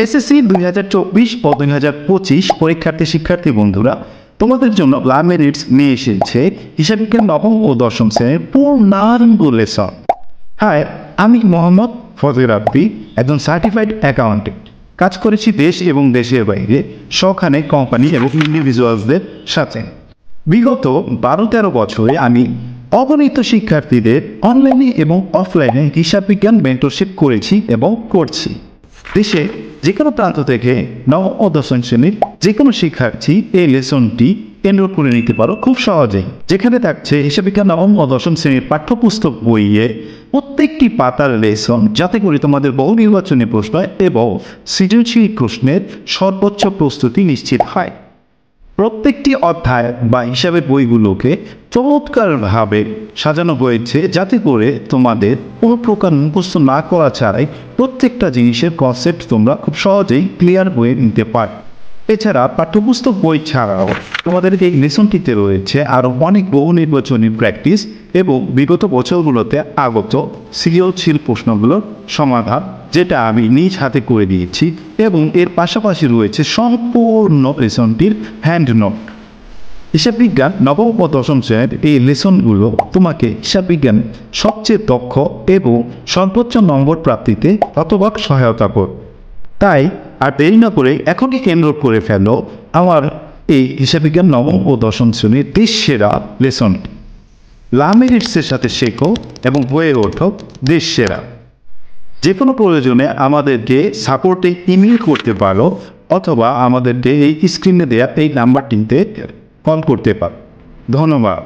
SSC 2024 ও 2025 শিক্ষার্থী বন্ধুরা, তোমাদের জন্য লা মেরিটস নিয়ে এসেছে হিসাব বিজ্ঞান নবম ও দশম শ্রেণীর পূর্ণাঙ্গ লেসন। হাই, আমি মোহাম্মদ ফজল রাব্বি, একজন সার্টিফাইড অ্যাকাউন্টেন্ট। কাজ করেছি দেশ এবং দেশের বাইরে সবখানে কোম্পানি এবং ইন্ডিভিজুয়ালসদের সাথে। বিগত 12-13 বছরে আমি অগণিত শিক্ষার্থীদের অনলাইনে এবং অফলাইনে হিসাব বিজ্ঞান মেন্টরশিপ করেছি এবং করছি। দেশে যে কোনো প্রান্ত থেকে নবম ও দশম শ্রেণীর যে কোনো শিক্ষার্থী এই লেসনটি এনরোল করে নিতে পারো খুব সহজেই। যেখানে থাকছে হিসাব বিজ্ঞান নবম ও দশম শ্রেণীর পাঠ্যপুস্তক বইয়ে প্রত্যেকটি পাতার লেসন, যাতে করে তোমাদের বহু নির্বাচনী প্রশ্ন এবং সৃজনশীল প্রশ্নের সর্বোচ্চ প্রস্তুতি নিশ্চিত হয়। প্রত্যেকটি অধ্যায় বা হিসাবের বইগুলোকে চমৎকারভাবে সাজানো হয়েছে, যাতে করে তোমাদের কোনো প্রকার মুখস্থ না করা ছাড়াই প্রত্যেকটা জিনিসের কনসেপ্ট তোমরা খুব সহজেই ক্লিয়ার হয়ে নিতে পারো। এছাড়া পাঠ্যপুস্তক বই ছাড়াও তোমাদের এই লেসনটিতে রয়েছে আরও অনেক বহু নির্বাচনী প্র্যাকটিস এবং বিগত বছরগুলোতে আগত সৃজনশীল প্রশ্নগুলোর সমাধান, যেটা আমি নিজ হাতে করে দিয়েছি। এবং এর পাশাপাশি রয়েছে সম্পূর্ণ লেসনটির হ্যান্ড নোট। হিসাব বিজ্ঞান নবম ও দশম শ্রেণীর এই লেসনগুলো তোমাকে হিসাব বিজ্ঞান সবচেয়ে দক্ষ এবং সর্বোচ্চ নম্বর প্রাপ্তিতে শতভাগ সহায়তা করবে। তাই আর দেরি না করে এখনই এনরোল করে ফেলো আমার এই হিসাব বিজ্ঞান নবম ও দশম শ্রেণীর দেশ সেরা লেসনটি। লা মেরিটসের সাথে শেখো এবং হয়ে ওঠো দেশ সেরা। যে কোনো প্রয়োজনে আমাদেরকে সাপোর্টে ইমেল করতে পারো, অথবা আমাদেরকে এই স্ক্রিনে দেওয়া এই নাম্বারটিতে কল করতে পারো। ধন্যবাদ।